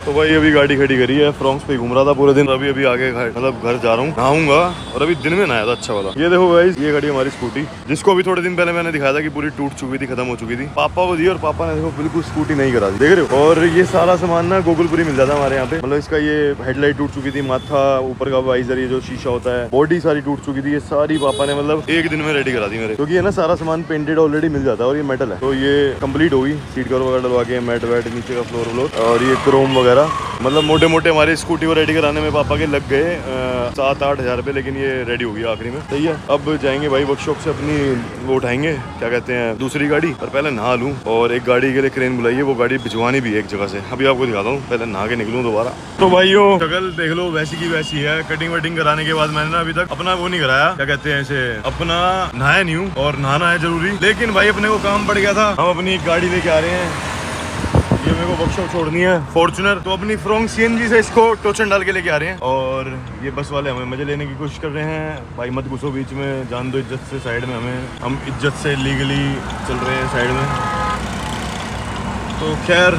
तो भाई अभी गाड़ी खड़ी करी है, फ्रॉन्क्स पे घूम रहा था पूरे दिन। अभी अभी आगे मतलब घर जा रहा हूँ, नहाऊंगा। और अभी दिन में नहाया था अच्छा वाला। ये देखो गाइस, ये गाड़ी हमारी स्कूटी, जिसको अभी थोड़े दिन पहले मैंने दिखाया था कि पूरी टूट चुकी थी, खत्म हो चुकी थी। पापा को दी और पापा ने देखो बिल्कुल स्कूटी नहीं करा दी, देख रहे हो। और ये सारा सामान ना गोकुलपुरी मिल जाता है हमारे यहाँ पे। मतलब इसका ये हेडलाइट टूट चुकी थी, माथा, ऊपर का वाइजर, ये जो शीशा होता है, बॉडी सारी टूट चुकी थी। ये सारी पापा ने मतलब एक दिन में रेडी करा दी मेरे, क्योंकि ये ना सारा सामान पेंटेड ऑलरेडी मिल जाता है और ये मेटल है। तो ये कंप्लीट होगी, सीट कवर वगैरह डलवा के, मैट वैट, नीचे का फ्लोर व्लोर और ये क्रोम वगैरह। मतलब मोटे मोटे हमारी स्कूटी को रेडी कराने में पापा के लग गए 7-8 हज़ार रुपये, लेकिन ये रेडी होगी आखिरी में। सही है। अब जाएंगे भाई वर्कशॉप से अपनी वो उठाएंगे, क्या कहते हैं, दूसरी गाड़ी। और पहले नहा लूँ, और एक गाड़ी के लिए क्रेन बुलाइए, वो गाड़ी भिजवानी भी है एक जगह से। अभी आपको दिखाता हूँ, पहले नहा के निकलूँ दोबारा। तो भाइयों शक्ल देख लो, वैसी की वैसी है। कटिंग वटिंग कराने के बाद मैंने ना अभी तक अपना वो नहीं कराया, क्या कहते हैं इसे, अपना नहाया नहीं हूँ। और नहाना है जरूरी, लेकिन भाई अपने को काम पड़ गया था। हम अपनी एक गाड़ी लेके आ रहे हैं, ये मेरे को वर्कशॉप छोड़नी है, फॉर्च्यूनर। तो अपनी फ्रॉन्क्स सीएनजी से इसको टोचन डाल के लेके आ रहे हैं। और ये बस वाले हमें मजे लेने की कोशिश कर रहे हैं। भाई मत घुसो बीच में, जान दो इज्जत से साइड में। हम इज्जत से लीगली चल रहे हैं साइड में। तो खैर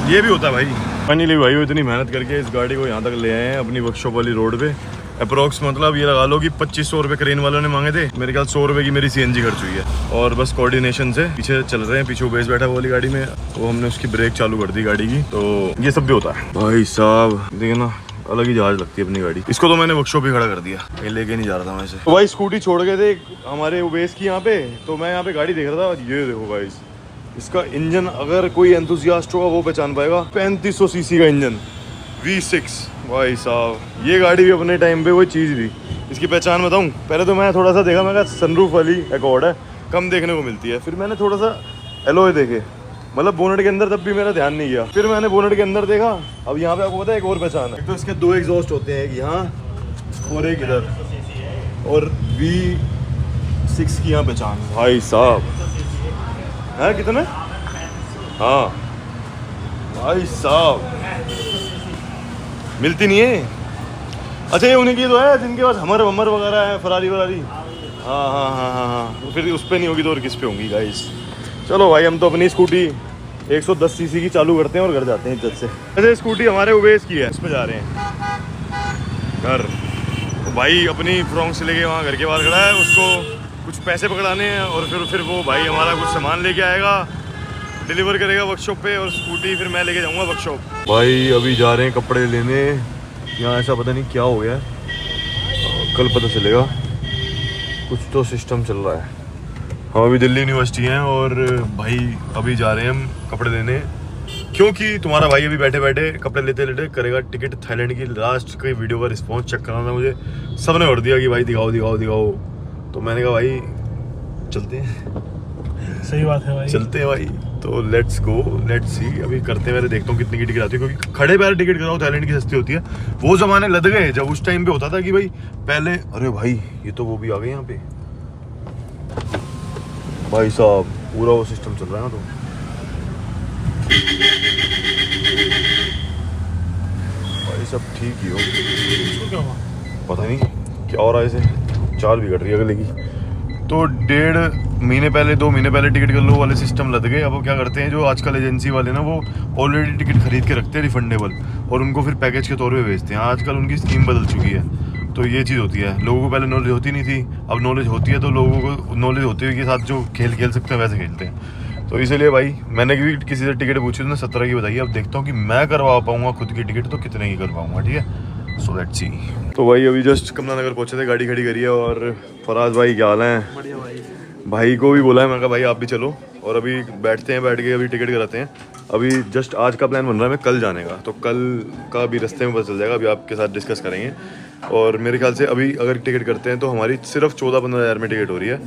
ये भी होता है भाई। फाइनली भाई इतनी मेहनत करके इस गाड़ी को यहाँ तक ले आए हैं अपनी वर्कशॉप वाली रोड पे। अप्रोक्स मतलब ये लगा लो कि 2500 रुपये क्रेन वालों ने मांगे थे, मेरे ख्याल 100 रुपये की मेरी सीएनजी खर्च हुई है। और बस कोऑर्डिनेशन से पीछे चल रहे हैं, पीछे बेस बैठा वाली गाड़ी में, वो हमने उसकी ब्रेक चालू कर दी गाड़ी की। तो ये सब भी होता है भाई साहब, देखिए ना, अलग ही जहाज लगती है अपनी गाड़ी। इसको तो मैंने वर्कशॉप ही खड़ा कर दिया, कहीं लेके नहीं जा रहा था मैं इसे। तो भाई स्कूटी छोड़ गए थे हमारे बेस की यहाँ पे, तो मैं यहाँ पे गाड़ी देख रहा था। ये देखो भाई, इसका इंजन अगर कोई एंथुसियास्ट होगा वो पहचान पाएगा। 3500 सीसी का इंजन, V6 भाई साहब। ये गाड़ी भी अपने टाइम पे, वो चीज़ भी। इसकी पहचान बताऊं, पहले तो मैं थोड़ा सा देखा, मैं कहा सनरूफ वाली एकॉर्ड है, कम देखने को मिलती है। फिर मैंने थोड़ा सा एलॉय देखे, मतलब बोनेट के अंदर, तब भी मेरा ध्यान नहीं गया। फिर मैंने बोनेट के अंदर देखा। अब यहाँ पे आपको पता है एक और पहचान है, एक तो इसके 2 एग्जॉस्ट होते हैं, एक यहाँ और एक इधर। और V6 की यहाँ पहचान भाई साहब है कितने, हाँ भाई साहब मिलती नहीं है। अच्छा ये उन्हीं की तो है जिनके पास हमर वमर वगैरह है, फरारी वरारी। हाँ हाँ हाँ हाँ हाँ, तो फिर उस पर नहीं होगी तो और किस पे होंगी गाइस। चलो भाई हम तो अपनी स्कूटी 110 सीसी की चालू करते हैं और घर जाते हैं इज्जत से। वैसे स्कूटी हमारे उबेस की है, उस पर जा रहे हैं घर। तो भाई अपनी फ्रॉन्क्स लेके वहाँ घर के बाहर खड़ा है, उसको कुछ पैसे पकड़ाने हैं और फिर वो भाई हमारा कुछ सामान लेके आएगा, डिलीवर करेगा वर्कशॉप पे, और स्कूटी फिर मैं लेके जाऊंगा वर्कशॉप। भाई अभी जा रहे हैं कपड़े लेने, यहाँ ऐसा पता नहीं क्या हो गया है, कल पता चलेगा। कुछ तो सिस्टम चल रहा है। हम अभी दिल्ली यूनिवर्सिटी हैं और भाई अभी जा रहे हैं हम कपड़े लेने, क्योंकि तुम्हारा भाई अभी बैठे बैठे कपड़े लेते लेते करेगा टिकट थाईलैंड की। लास्ट की वीडियो का रिस्पॉन्स चेक करना था मुझे, सब ने भर दिया कि भाई दिखाओ दिखाओ दिखाओ। तो मैंने कहा भाई चलते हैं। सही बात है भाई, चलते हैं भाई। तो लेट्स गो, लेट्स सी। अभी करते हैं, पहले देखता हूँ कितनी की टिकट आती है, क्योंकि खड़े पैर टिकट कराओ थाईलैंड की सस्ती होती है। वो जमाने लद गए जब उस टाइम पे होता था कि भाई पहले, अरे भाई ये तो वो भी आ गए यहाँ पे भाई साहब, पूरा वो सिस्टम चल रहा है ना। तो भाई सब ठीक ही हो, क्या हुआ? पता नहीं क्या हो रहा है, इसे चाल बिगड़ रही है अगले की। तो 1.5 महीने पहले, 2 महीने पहले टिकट कर लो वाले सिस्टम लग गए। अब वो क्या करते हैं, जो आजकल एजेंसी वाले ना, वो ऑलरेडी टिकट खरीद के रखते हैं रिफंडेबल, और उनको फिर पैकेज के तौर पे भेजते हैं। आजकल उनकी स्कीम बदल चुकी है। तो ये चीज़ होती है, लोगों को पहले नॉलेज होती नहीं थी, अब नॉलेज होती है। तो लोगों को नॉलेज होते हुए के साथ जो खेल सकते हैं वैसे खेलते हैं। तो इसीलिए भाई मैंने भी किसी से टिकट पूछी, उसने 17 की बताई। अब देखता हूँ कि मैं करवा पाऊँगा खुद की टिकट तो कितने की कर पाऊँगा, ठीक है। So let's see. तो भाई अभी जस्ट कमला नगर पहुँचे थे, गाड़ी खड़ी करी है। और फराज भाई क्या हाल है? बढ़िया भाई। भाई को भी बोला है, मैं कहा भाई आप भी चलो, और अभी बैठते हैं, बैठ के अभी टिकट कराते हैं। अभी जस्ट आज का प्लान बन रहा है मैं कल जाने का, तो कल का भी रास्ते में पता चल जाएगा, अभी आपके साथ डिस्कस करेंगे। और मेरे ख्याल से अभी अगर टिकट करते हैं तो हमारी सिर्फ 14-15 हज़ार में टिकट हो रही है,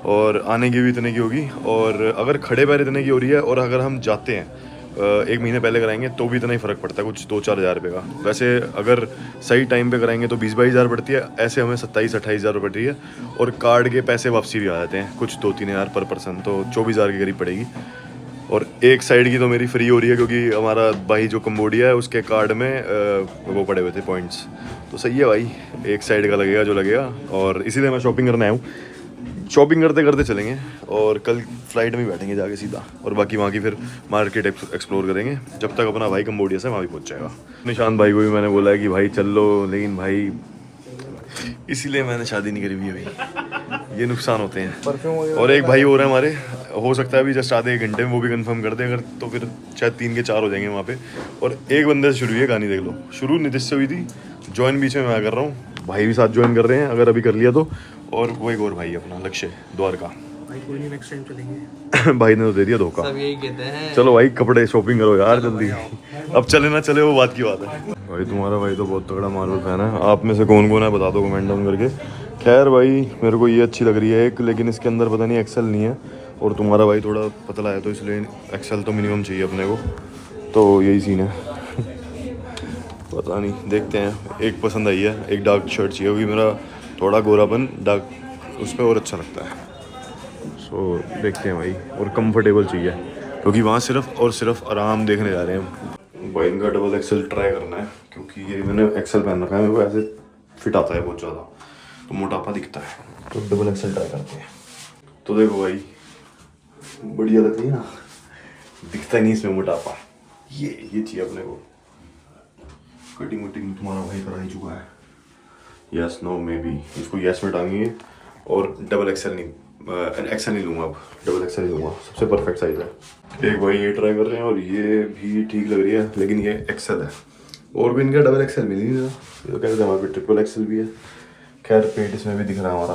और आने की भी इतने की होगी। और अगर खड़े पैर इतने की हो रही है, और अगर हम जाते हैं 1 महीने पहले कराएंगे तो भी इतना ही फ़र्क पड़ता है, कुछ 2-4 हज़ार रुपये का। वैसे अगर सही टाइम पे कराएंगे तो 20-22 हज़ार पड़ती है, ऐसे हमें 27-28 हज़ार रुपये पड़ती है। और कार्ड के पैसे वापसी भी आ जाते हैं, कुछ 2-3 हज़ार पर पर्सन, तो 24 हज़ार के करीब पड़ेगी। और एक साइड की तो मेरी फ्री हो रही है, क्योंकि हमारा भाई जो कम्बोडिया है उसके कार्ड में वो पड़े हुए थे पॉइंट्स। तो सही है भाई, एक साइड का लगेगा जो लगेगा। और इसीलिए मैं शॉपिंग करने आया हूँ। शॉपिंग करते करते चलेंगे और कल फ्लाइट में बैठेंगे जाके सीधा, और बाकी वहाँ की फिर मार्केट एक्सप्लोर करेंगे जब तक अपना भाई कंबोडिया से वहाँ भी पहुँच जाएगा। निशांत भाई को भी मैंने बोला है कि भाई चल लो, लेकिन भाई इसीलिए मैंने शादी नहीं करी हुई अभी, ये नुकसान होते हैं। और एक भाई हो रहा है हमारे, हो सकता है अभी जस्ट आधे 1 घंटे में वो भी कंफर्म कर दे अगर, तो फिर शायद 3 के 4 हो जाएंगे वहाँ पे। और एक बंदे से शुरू हुई है कहानी, देख लो, शुरू नितिश से हुई थी, ज्वाइन बीच में मैं कर रहा हूँ, भाई भी साथ ज्वाइन कर रहे हैं अगर अभी कर लिया तो, और वो एक और भाई अपना लक्ष्य द्वारका। भाई कोई नहीं, नेक्स्ट टाइम चलेंगे। भाई ने तो दे दिया धोखा। सब यही कहते हैं। चलो भाई कपड़े शॉपिंग करो यार जल्दी, अब चले ना चले वो बात की बात है। भाई तुम्हारा भाई तो बहुत तगड़ा मार्वल फैन है, आप में से कौन कौन है बता दो कमेंट डाउन करके। खैर भाई मेरे को ये अच्छी लग रही है एक, लेकिन इसके अंदर पता नहीं एक्सेल नहीं है, और तुम्हारा भाई थोड़ा पतला है तो इसलिए एक्सेल तो मिनिमम चाहिए अपने को, तो यही सीन है। पता नहीं, देखते हैं। एक पसंद आई है, एक डार्क शर्ट चाहिए क्योंकि मेरा थोड़ा गोरापन डार्क उस पर और अच्छा लगता है, सो देखते हैं भाई। और कंफर्टेबल चाहिए क्योंकि वहाँ सिर्फ और सिर्फ आराम देखने जा रहे हैं। भाई इनका डबल एक्सेल ट्राई करना है क्योंकि ये मैंने एक्सेल पहन रखा है, मेरे को ऐसे फिट आता है बहुत ज़्यादा, तो मोटापा दिखता है, तो डबल एक्सेल ट्राई करते हैं। तो देखो भाई बढ़िया लगती है ना, दिखता ही नहीं इसमें मोटापा, ये चाहिए अपने को। कटिंग वटिंग तुम्हारा भाई करा ही चुका है, यस नो मे बी, इसको यस में टांगिए। और डबल एक्सेल नहीं, एक्सेल नहीं लूँगा अब, डबल एक्सेल नहीं लूँगा, सबसे परफेक्ट साइज़ है। एक भाई ये ट्राई कर रहे हैं और ये भी ठीक लग रही है, लेकिन ये एक्सेल है, और भी इनका डबल एक्सेल मिल नहीं रहा, ये तो कहते हैं हमारे ट्रिपल एक्सेल भी है। खैर पेट इसमें भी दिख रहा है हमारा,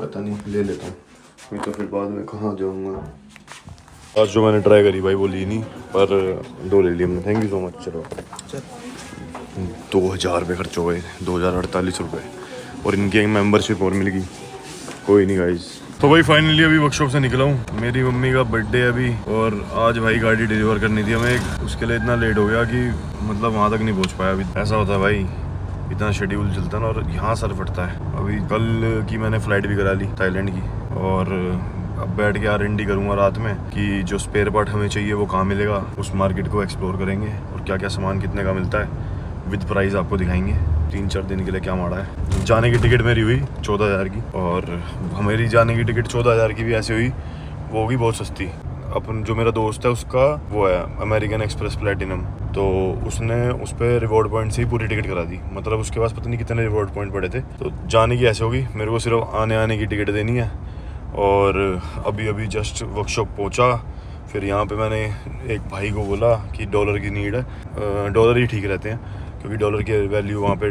पता नहीं, ले लेता हूँ, नहीं तो फिर बाद में कहाँ जाऊँगा। आज जो मैंने ट्राई करी भाई वो ली नहीं, पर 2 ले लिए हमने, थैंक यू सो मच। चलो 2000 रुपये खर्च हो गए, 2048 रुपये, और इनकी एक मेंबरशिप और मिल गई। कोई नहीं गाइस। तो भाई फाइनली अभी वर्कशॉप से निकला हूँ, मेरी मम्मी का बर्थडे है अभी, और आज भाई गाड़ी डिलीवर करनी थी हमें, उसके लिए इतना लेट हो गया कि मतलब वहाँ तक नहीं पहुँच पाया अभी। ऐसा होता है भाई, इतना शेड्यूल चलता है ना, और यहाँ सर फटता है। अभी कल की मैंने फ़्लाइट भी करा ली थाईलैंड की, और अब बैठ के R&D करूँगा रात में कि जो स्पेयर पार्ट हमें चाहिए वो कहाँ मिलेगा, उस मार्केट को एक्सप्लोर करेंगे और क्या क्या सामान कितने का मिलता है, विद प्राइस आपको दिखाएंगे। 3-4 दिन के लिए क्या माड़ा है। जाने की टिकट मेरी हुई 14,000 की, और मेरी जाने की टिकट 14,000 की भी ऐसे हुई, वो होगी बहुत सस्ती। अपन जो मेरा दोस्त है उसका वो है अमेरिकन एक्सप्रेस प्लेटिनम, तो उसने उस पर रिवॉर्ड पॉइंट से ही पूरी टिकट करा दी, मतलब उसके पास पता नहीं कितने रिवॉर्ड पॉइंट पड़े थे। तो जाने की ऐसे होगी, मेरे को सिर्फ आने की टिकट देनी है। और अभी जस्ट वर्कशॉप पहुंचा, फिर यहाँ पे मैंने एक भाई को बोला कि डॉलर की नीड है, डॉलर ही ठीक रहते हैं क्योंकि डॉलर की वैल्यू वहाँ पे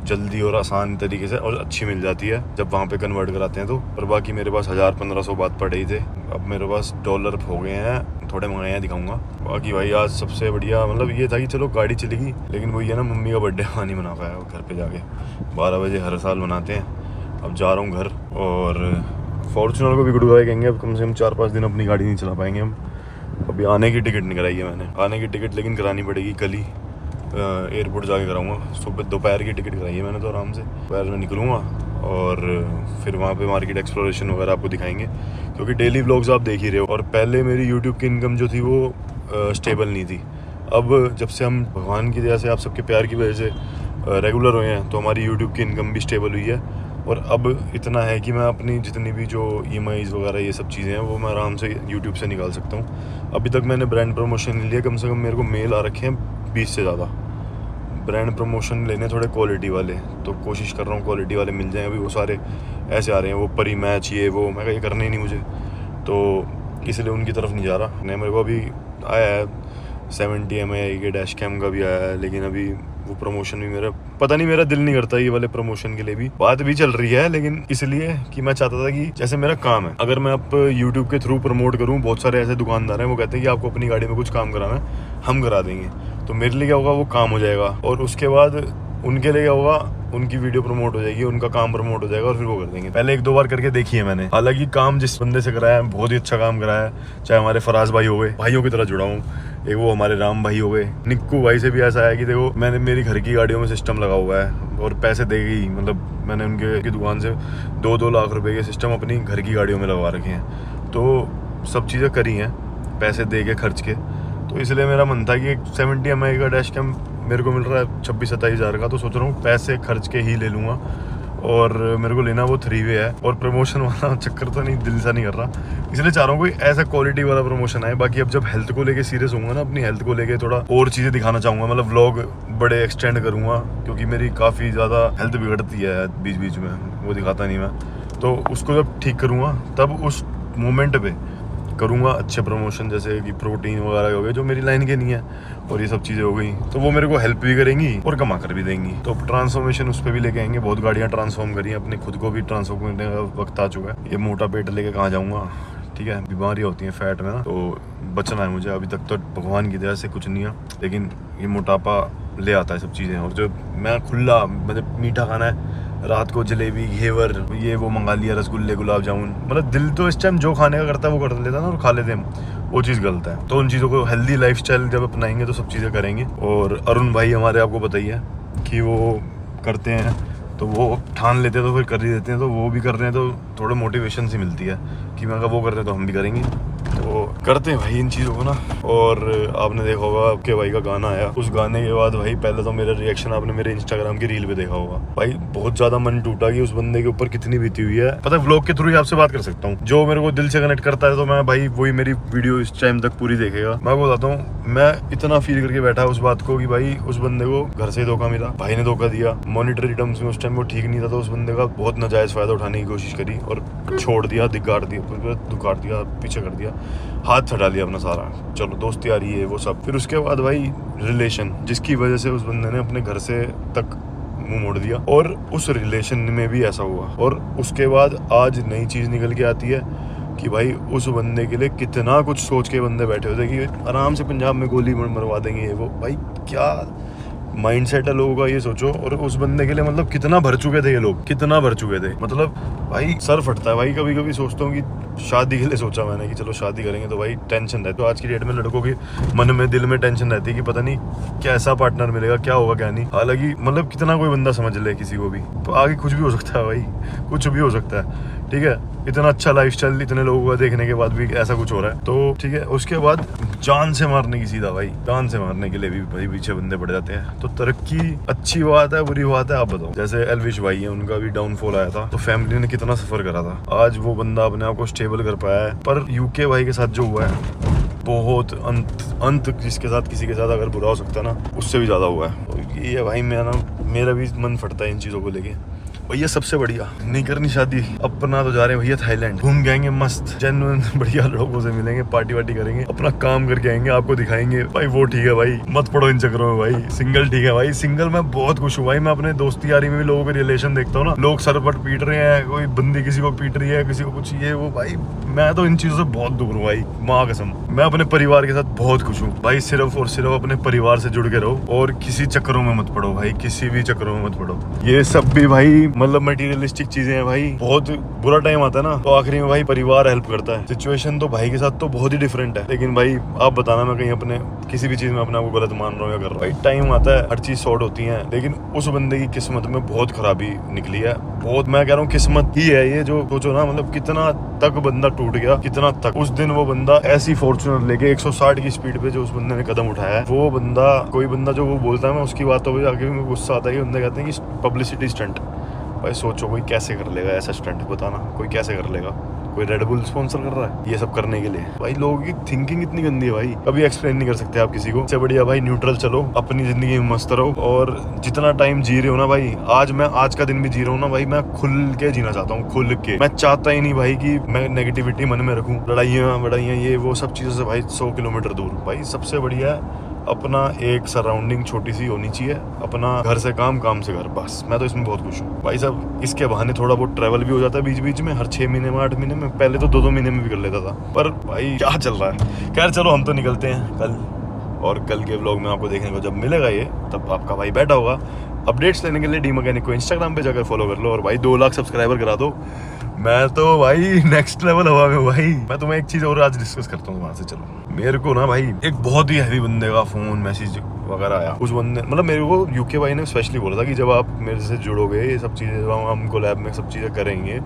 जल्दी और आसान तरीके से और अच्छी मिल जाती है जब वहाँ पे कन्वर्ट कराते हैं तो। पर बाकी मेरे पास 1000-1500 बात पड़ रही थे, अब मेरे पास डॉलर हो गए हैं, थोड़े मंगाए हैं, दिखाऊंगा। बाकी भाई आज सबसे बढ़िया मतलब ये था कि चलो गाड़ी चलेगी, लेकिन वही है ना, मम्मी का बर्थडे नहीं मना पाया घर पे जाके। 12 बजे हर साल मनाते हैं, अब जा रहा हूँ घर। और फॉर्चुनर को भी गुड बाय कहेंगे, अब कम से कम 4-5 दिन अपनी गाड़ी नहीं चला पाएंगे हम। अभी आने की टिकट नहीं कराई है मैंने, आने की टिकट लेकिन करानी पड़ेगी कल ही, एयरपोर्ट जाके कराऊंगा। सुबह दोपहर की टिकट कराई है मैंने, तो आराम से दोपहर में निकलूँगा और फिर वहाँ पे मार्केट एक्सप्लोरेशन वगैरह आपको दिखाएंगे, क्योंकि डेली व्लॉग्स आप देख ही रहे हो। और पहले मेरी यूट्यूब की इनकम जो थी वो स्टेबल नहीं थी, अब जब से हम भगवान की दया से, आप सबके प्यार की वजह से रेगुलर हुए हैं, तो हमारी यूट्यूब की इनकम भी स्टेबल हुई है। और अब इतना है कि मैं अपनी जितनी भी जो EMIs वगैरह ये सब चीज़ें हैं वो मैं आराम से यूट्यूब से निकाल सकता हूँ। अभी तक मैंने ब्रांड प्रमोशन नहीं लिया, कम से कम मेरे को मेल आ रखे हैं 20 से ज़्यादा ब्रांड प्रमोशन लेने, थोड़े क्वालिटी वाले, तो कोशिश कर रहा हूँ क्वालिटी वाले मिल जाएँ। अभी वो सारे ऐसे आ रहे हैं, वो परी मैच ये वो, मैं ये करने ही नहीं मुझे, तो इसलिए उनकी तरफ नहीं जा रहा। नहीं, मेरे को अभी आया है 70 MAI के डैश कैम का भी आया है, लेकिन अभी वो प्रमोशन भी मेरा पता नहीं, मेरा दिल नहीं करता ये वाले प्रमोशन के लिए भी। बात भी चल रही है, लेकिन इसलिए कि मैं चाहता था कि जैसे मेरा काम है, अगर मैं अब YouTube के थ्रू प्रमोट करूं, बहुत सारे ऐसे दुकानदार हैं वो कहते हैं कि आपको अपनी गाड़ी में कुछ काम कराना है, हम करा देंगे। तो मेरे लिए क्या होगा, वो काम हो जाएगा, और उसके बाद उनके लिए क्या होगा, उनकी वीडियो प्रमोट हो जाएगी, उनका काम प्रमोट हो जाएगा, और फिर वो कर देंगे। पहले 1-2 बार करके देखी है मैंने, हालांकि काम जिस बंदे से कराया है बहुत ही अच्छा काम कराया है। चाहे हमारे फराज भाई हो गए, भाइयों की तरह जुड़ा हूँ, एक वो हमारे राम भाई हो गए, निक्कू भाई से भी ऐसा है कि देखो मैंने मेरी घर की गाड़ियों में सिस्टम लगा हुआ है और पैसे देगी, मतलब मैंने उनके दुकान से 2-2 लाख रुपए के सिस्टम अपनी घर की गाड़ियों में लगवा रखे हैं, तो सब चीज़ें करी हैं पैसे दे के खर्च के। तो इसलिए मेरा मन था कि 70 MAI का डैश कैम मेरे को मिल रहा है 26-27 हज़ार का, तो सोच रहा हूँ पैसे खर्च के ही ले लूँगा और मेरे को लेना वो 3 वे है, और प्रमोशन वाला चक्कर तो नहीं, दिल सा नहीं कर रहा, इसलिए चाह रहा हूँ कोई ऐसा क्वालिटी वाला प्रमोशन आए। बाकी अब जब हेल्थ को लेके सीरियस होऊंगा ना, अपनी हेल्थ को लेके थोड़ा और चीज़ें दिखाना चाहूँगा, मतलब व्लॉग बड़े एक्सटेंड करूँगा, क्योंकि मेरी काफ़ी ज़्यादा हेल्थ बिगड़ती है बीच बीच में, वो दिखाता नहीं मैं। तो उसको जब ठीक करूँगा तब उस मोमेंट पे करूँगा अच्छे प्रमोशन, जैसे कि प्रोटीन वगैरह हो गए जो मेरी लाइन के नहीं है, और ये सब चीज़ें हो गई, तो वो मेरे को हेल्प भी करेंगी और कमा कर भी देंगी। तो ट्रांसफॉर्मेशन उस पर भी लेके आएंगे, बहुत गाड़ियाँ ट्रांसफॉर्म करी, अपने खुद को भी ट्रांसफॉर्म करने का वक्त आ चुका है। ये मोटा पेट लेके कहाँ जाऊँगा, ठीक है, बीमारियाँ होती हैं फैट में ना, तो बचना है मुझे। अभी तक तो भगवान की दया से कुछ नहीं है, लेकिन ये मोटापा ले आता है सब चीज़ें। और जो मैं खुला मतलब मीठा खाना है, रात को जलेबी घेवर ये वो मंगा लिया, रसगुल्ले गुलाब जामुन, मतलब दिल तो इस टाइम जो खाने का करता है वो कर लेता है ना, और खा लेते हैं, वो चीज़ गलत है। तो उन चीज़ों को हेल्दी लाइफस्टाइल जब अपनाएंगे तो सब चीज़ें करेंगे। और अरुण भाई हमारे, आपको बताइए कि वो करते हैं तो वो ठान लेते हैं तो फिर कर ही देते हैं, तो वो भी कर रहे हैं तो थोड़ा मोटिवेशन सी मिलती है कि मैं अगर वो कर रहे हैं तो हम भी करेंगे, तो करते हैं भाई इन चीज़ों को ना। और आपने देखा होगा आपके भाई का गाना आया, उस गाने के बाद भाई पहले तो मेरा रिएक्शन आपने मेरे इंस्टाग्राम की रील पे देखा होगा भाई, बहुत ज़्यादा मन टूटा कि उस बंदे के ऊपर कितनी बीती हुई है। पता है व्लॉग के थ्रू ही आपसे बात कर सकता हूँ, जो मेरे को दिल से कनेक्ट करता है तो मैं भाई वही मेरी वीडियो इस टाइम तक पूरी देखेगा। मैं आपको बताता हूँ, मैं इतना फील करके बैठा उस बात को कि भाई उस बंदे को घर से ही धोखा मिला, भाई ने धोखा दिया, मॉनिटरी टर्म्स में उस टाइम वो ठीक नहीं था, तो उस बंदे का बहुत नाजायज़ फायदा उठाने की कोशिश करी और छोड़ दिया, दिगाड़ दिया, दुकार दिया, पीछे कर दिया, हाथ हटा लिया अपना सारा। चलो दोस्ती आ रही है वो सब, फिर उसके बाद भाई रिलेशन, जिसकी वजह से उस बंदे ने अपने घर से तक मुंह मोड़ दिया, और उस रिलेशन में भी ऐसा हुआ। और उसके बाद आज नई चीज़ निकल के आती है कि भाई उस बंदे के लिए कितना कुछ सोच के बंदे बैठे होते कि आराम से पंजाब में गोली मरवा देंगे ये वो। भाई क्या माइंडसेट है लोगों का, ये सोचो। और उस बंदे के लिए मतलब कितना भर चुके थे ये लोग, कितना भर चुके थे, मतलब भाई सर फटता है भाई। कभी कभी सोचता हूँ कि शादी के लिए सोचा मैंने कि चलो शादी करेंगे, तो भाई टेंशन रहती है। तो आज की डेट में लड़कों के मन में, दिल में टेंशन रहती है कि पता नहीं कैसा पार्टनर मिलेगा, क्या होगा क्या नहीं। हालांकि मतलब कितना कोई बंदा समझ ले किसी को भी, तो आगे कुछ भी हो सकता है भाई, कुछ भी हो सकता है, ठीक है। इतना अच्छा लाइफस्टाइल इतने लोगों का देखने के बाद भी ऐसा कुछ हो रहा है, तो ठीक है। उसके बाद जान से मारने की सीधा भाई, जान से मारने के लिए भी भाई पीछे बंदे पड़ जाते हैं। तो तरक्की अच्छी बात है बुरी बात है, आप बताओ। जैसे एल्विश भाई है, उनका भी डाउनफॉल आया था, तो फैमिली ने कितना सफर करा था, आज वो बंदा अपने आप को स्टेबल कर पाया है। पर यूके भाई के साथ जो हुआ है बहुत अंत जिसके साथ किसी के साथ अगर बुरा हो सकता है ना, उससे भी ज्यादा हुआ है। तो ये भाई मेरा भी मन फटता है इन चीजों को लेके। भैया सबसे बढ़िया नहीं करनी शादी, अपना तो जा रहे हैं भैया थाईलैंड, घूम के आएंगे मस्त, जेन्युइन बढ़िया लोगों से मिलेंगे, पार्टी वार्टी करेंगे, अपना काम करके आएंगे, आपको दिखाएंगे भाई वो ठीक है भाई, मत पड़ो इन चक्करों में भाई, सिंगल ठीक है भाई। सिंगल मैं बहुत खुश हूँ भाई। मैं अपने दोस्ती यारी में भी लोगों के रिलेशन देखता हूँ ना, लोग सर पर पीट रहे हैं, कोई बंदी किसी को पीट रही है, किसी को कुछ ये वो, भाई मैं तो इन चीजों से बहुत दूर हूँ भाई, माँ कसम। मैं अपने परिवार के साथ बहुत खुश हूँ भाई, सिर्फ और सिर्फ अपने परिवार से जुड़ के रहो और किसी चक्करों में मत पड़ो भाई, किसी भी चक्करों में मत पड़ो। ये सब भी भाई मतलब मटीरियलिस्टिक चीजें हैं भाई। बहुत बुरा टाइम आता है ना, तो आखिरी में भाई परिवार हेल्प करता है। सिचुएशन तो भाई के साथ तो बहुत ही डिफरेंट है, लेकिन भाई आप बताना मैं कहीं अपने किसी भी चीज में अपने आप को गलत मान रहा हूँ या कर रहा हूँ। भाई टाइम आता है, हर चीज सॉर्ट होती है, लेकिन उस बंदे की किस्मत में बहुत खराबी निकली है, बहुत। मैं कह रहा हूँ किस्मत ही है ये, जो सोचो ना, मतलब कितना तक बंदा टूट गया, कितना तक। उस दिन वो बंदा ऐसी फॉर्च्यूनर लेके 160 की स्पीड पे जो उस बंदे ने कदम उठाया है, वो बंदा, कोई बंदा जो वो बोलता है, मैं उसकी बातों पे आगे भी गुस्सा आता है कि बंदे कहते हैं कि पब्लिसिटी स्टंट। भाई सोचो कोई कैसे कर लेगा ऐसा स्टंट, बताना कोई कैसे कर लेगा। कोई रेड बुल स्पॉन्सर कर रहा है ये सब करने के लिए। भाई लोगों की थिंकिंग इतनी गंदी है भाई, कभी एक्सप्लेन नहीं कर सकते आप किसी को। इससे बढ़िया भाई न्यूट्रल चलो, अपनी जिंदगी में मस्त रहो, और जितना टाइम जी रहे हो ना भाई, आज का दिन भी जी रहा हूँ ना भाई, मैं खुल के जीना चाहता हूँ, खुल के। मैं चाहता ही नहीं भाई कि मैं नेगेटिविटी मन में रखूँ, लड़ाइयाँ ये वो सब चीज़ों से भाई 100 किलोमीटर दूर। भाई सबसे बढ़िया अपना एक सराउंडिंग छोटी सी होनी चाहिए, अपना घर से काम, काम से घर, बस। मैं तो इसमें बहुत खुश हूँ भाई साहब। इसके बहाने थोड़ा बहुत ट्रैवल भी हो जाता है बीच बीच में, हर 6 महीने में 8 महीने में, पहले तो 2-2 महीने में भी कर लेता था। पर भाई क्या चल रहा है। खैर चलो हम तो निकलते हैं कल, और कल के व्लॉग में आपको देखने को जब मिलेगा ये, तब आपका भाई बैठा होगा। अपडेट्स लेने के लिए डी मैकेनिक को इंस्टाग्राम पे जाकर फॉलो कर लो, और भाई 2 लाख सब्सक्राइबर करा दो। मैं तो भाई नेक्स्ट लेवल हवा में भाई। मैं तुम्हें एक चीज और आज डिस्कस करता हूँ वहां से। चलो मेरे को ना भाई एक बहुत ही हैवी बंदे का फोन मैसेज वगैरह आया। उस बंदे मतलब मेरे को यूके भाई ने स्पेशली बोला था कि जब आप मेरे से जुड़ोगे, ये सब चीजें हम कोलैब में सब चीजें करेंगे,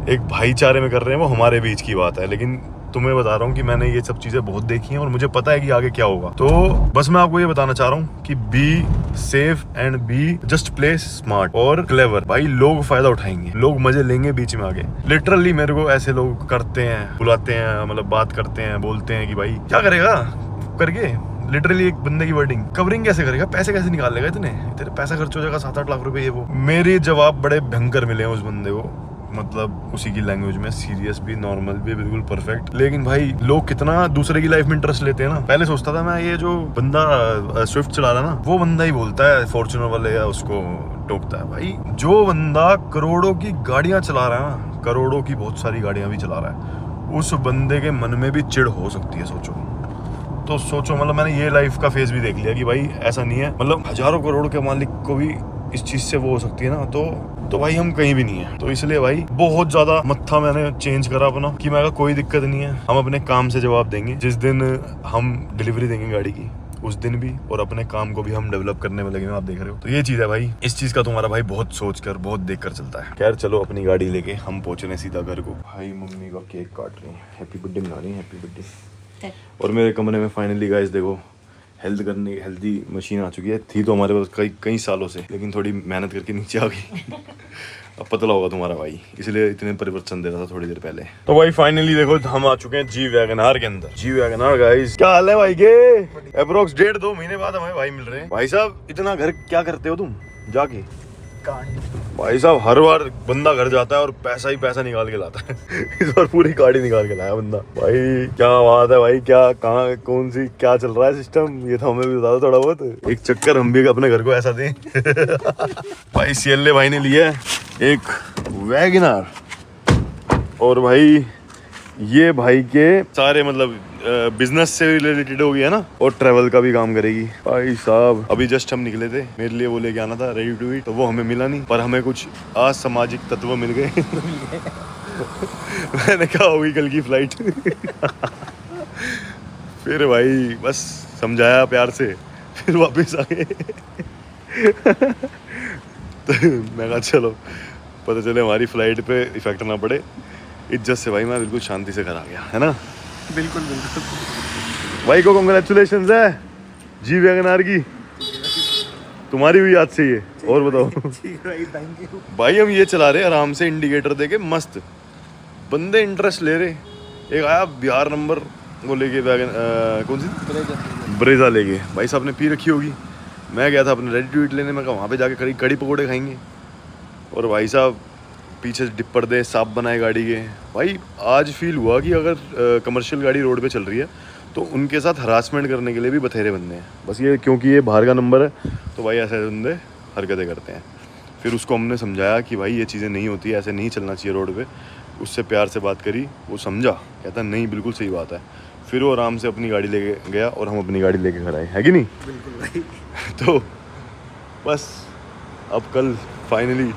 एक भाईचारे में कर रहे हैं, वो हमारे बीच की बात है। लेकिन तुम्हें बता रहा हूँ कि मैंने ये सब चीजें बहुत देखी हैं और मुझे पता है कि आगे क्या होगा। तो बस मैं आपको ये बताना चाह रहा हूँ कि be safe and be just play smart और क्लेवर। भाई लोग फायदा उठाएंगे, लोग मजे लेंगे बीच में आगे। लिटरली मेरे को ऐसे लोग करते हैं, बुलाते हैं, मतलब बात करते हैं, बोलते हैं कि भाई क्या करेगा करके। लिटरली एक बंदे की वर्डिंग, कवरिंग कैसे करेगा, पैसे कैसे निकाल लेगा इतने, तेरे पैसा खर्च हो जाएगा 7-8 लाख रुपए ये वो। मेरे जवाब बड़े भयंकर मिले हैं उस बंदे को, मतलब उसी की लैंग्वेज में, सीरियस भी, नॉर्मल भी, बिल्कुल परफेक्ट। लेकिन भाई लोग कितना दूसरे की लाइफ में इंटरेस्ट लेते हैं ना। पहले सोचता था मैं ये जो बंदा स्विफ्ट चला रहा ना, वो बंदा ही बोलता है फॉर्च्यूनर वाले या उसको टोकता है। भाई जो बंदा करोड़ों की गाड़ियां चला रहा है ना, करोड़ों की बहुत सारी गाड़ियां भी चला रहा है, उस बंदे के मन में भी चिढ़ हो सकती है। तो सोचो, मतलब मैंने ये लाइफ का फेज भी देख लिया कि भाई ऐसा नहीं है, मतलब हजारों करोड़ के मालिक को भी इस चीज से वो हो सकती है ना। तो भाई हम कहीं भी नहीं है। तो इसलिए भाई बहुत ज्यादा मत्था मैंने चेंज करा अपना कि मैं कोई दिक्कत नहीं है, हम अपने काम से जवाब देंगे। जिस दिन हम डिलीवरी देंगे गाड़ी की उस दिन भी, और अपने काम को भी हम डेवलप करने में लगे हैं, आप देख रहे हो। तो ये चीज है भाई, इस चीज का तुम्हारा भाई बहुत सोच कर, बहुत देख कर चलता है। खैर चलो अपनी गाड़ी लेके हम पहुंचे हैं सीधा घर को। भाई मम्मी का केक काट रही है, हैप्पी बर्थडे मना रही है, हैप्पी बर्थडे। और मेरे कमरे में फाइनली गाइस देखो हेल्दी मशीन आ चुकी है। थी तो हमारे पास कई सालों से, लेकिन थोड़ी मेहनत करके नीचे आ गई। अब पतला होगा तुम्हारा भाई, इसलिए इतने परिवर्तन दे रहा था थोड़ी देर पहले। तो भाई फाइनली देखो हम आ चुके हैं जी वैगनआर के अंदर। जी वैगनआर गाइस, क्या हाल है भाई के? अप्रोक्स 1.5-2 महीने बाद हमें भाई मिल रहे हैं। भाई साहब इतना घर क्या करते हो तुम जाके? भाई साहब हर बार बंदा घर जाता है और पैसा ही पैसा निकाल के लाता है। इस बार पूरी गाड़ी निकाल के लाया बंदा। भाई क्या बात है भाई, क्या कहाँ कौन सी क्या चल रहा है सिस्टम, ये तो हमें भी बता दो थोड़ा बहुत, एक चक्कर हम भी अपने घर को ऐसा दें। भाई सीएलए भाई ने लिया है एक वैगनआर, और भाई ये भाई के सारे मतलब बिजनेस से रिलेटेड हो गया ना, और ट्रैवल का भी काम करेगी। भाई साहब अभी जस्ट हम निकले थे, मेरे लिए वो लेके आना था रेडी टू ईट, तो वो हमें मिला नहीं, पर हमें कुछ असामाजिक तत्व मिल गए। मैंने कहा होगी कल की फ्लाइट। फिर भाई बस समझाया प्यार से, फिर वापस आ गए। तो मैं कहा चलो पता चले हमारी फ्लाइट पे इफेक्ट ना पड़े। इज्जत से भाई मैं बिल्कुल शांति से घर आ गया, है ना। बिल्कुल बिल्कुल भाई को कांग्रेचुलेशंस है जी वैगनआर की, तुम्हारी भी याद से ये। और बताओ भाई हम ये चला रहे आराम से, इंडिकेटर देके मस्त, बंदे इंटरेस्ट ले रहे। एक आया बिहार नंबर वो लेके वैगन कौन सी ब्रेजा लेके, भाई साहब ने पी रखी होगी। मैं गया था अपने रेडी टू ईट लेने, मैं कहा वहाँ पे जाके कड़ी पकौड़े खाएंगे, और भाई साहब पीछे डिप्पर दे साफ बनाए गाड़ी के। भाई आज फील हुआ कि अगर कमर्शियल गाड़ी रोड पे चल रही है तो उनके साथ हरासमेंट करने के लिए भी बथेरे बंदे हैं। बस ये क्योंकि ये बाहर का नंबर है तो भाई ऐसे बंदे हरकतें करते हैं। फिर उसको हमने समझाया कि भाई ये चीज़ें नहीं होती, ऐसे नहीं चलना चाहिए रोड पे। उससे प्यार से बात करी, वो समझा, कहता नहीं बिल्कुल सही बात है। फिर वो आराम से अपनी गाड़ी लेके गया और हम अपनी गाड़ी लेके घर आए, है कि नहीं? बिल्कुल भाई। तो बस अब कल फाइनली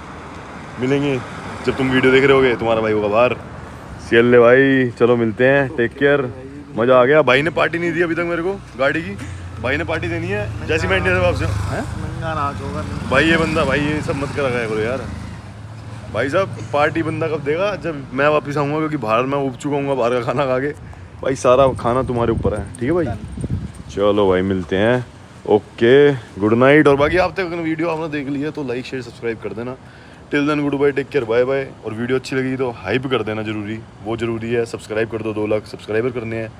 मिलेंगे, जब तुम वीडियो देख रहे होगे तुम्हारा भाई होगा बाहर। सीएलए भाई चलो मिलते हैं, टेक केयर, मज़ा आ गया। भाई ने पार्टी नहीं दी अभी तक मेरे को गाड़ी की, भाई ने पार्टी देनी है जैसी मैं इंडिया से वापस हैं। भाई ये बंदा, भाई ये सब मत करा करो यार। भाई साहब पार्टी बंदा कब देगा? जब मैं वापस आऊँगा, क्योंकि बाहर मैं उब चुका हूँ बाहर का खाना खा के। भाई सारा खाना तुम्हारे ऊपर है, ठीक है भाई? चलो भाई मिलते हैं, ओके गुड नाइट। और बाकी आप तक वीडियो आपने देख लिया तो लाइक शेयर सब्सक्राइब कर देना। Till then good bye, take care, bye bye. और वीडियो अच्छी लगी तो हाइप कर देना जरूरी, वो ज़रूरी है। सब्सक्राइब कर दो, 2 लाख सब्सक्राइबर करने हैं।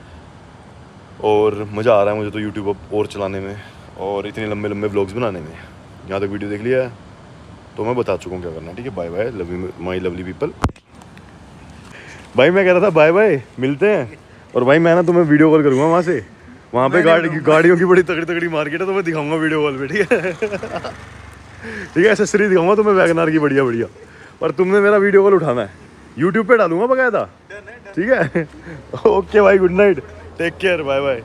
और मज़ा आ रहा है मुझे तो यूट्यूब और चलाने में और इतने लंबे लंबे व्लॉग्स बनाने में। यहाँ तक वीडियो देख लिया है तो मैं बता चुका हूँ क्या करना है, ठीक है? Bye bye, love you my lovely people. भाई मैं कह रहा था बाय बाय, मिलते हैं। और भाई मैं ना तुम्हें वीडियो कॉल करूँगा वहाँ से, वहाँ पे गाड़ियों की बड़ी तगड़ी तगड़ी मार्केट है, तो मैं दिखाऊंगा वीडियो कॉल पे, ठीक है? ठीक है, एसेसरी दिखाऊंगा तुम्हें वैगनआर की बढ़िया बढ़िया, और तुमने मेरा वीडियो कॉल उठाना है, यूट्यूब पे डालूंगा बकायदा, ठीक है? ओके भाई, good night, take care, bye bye.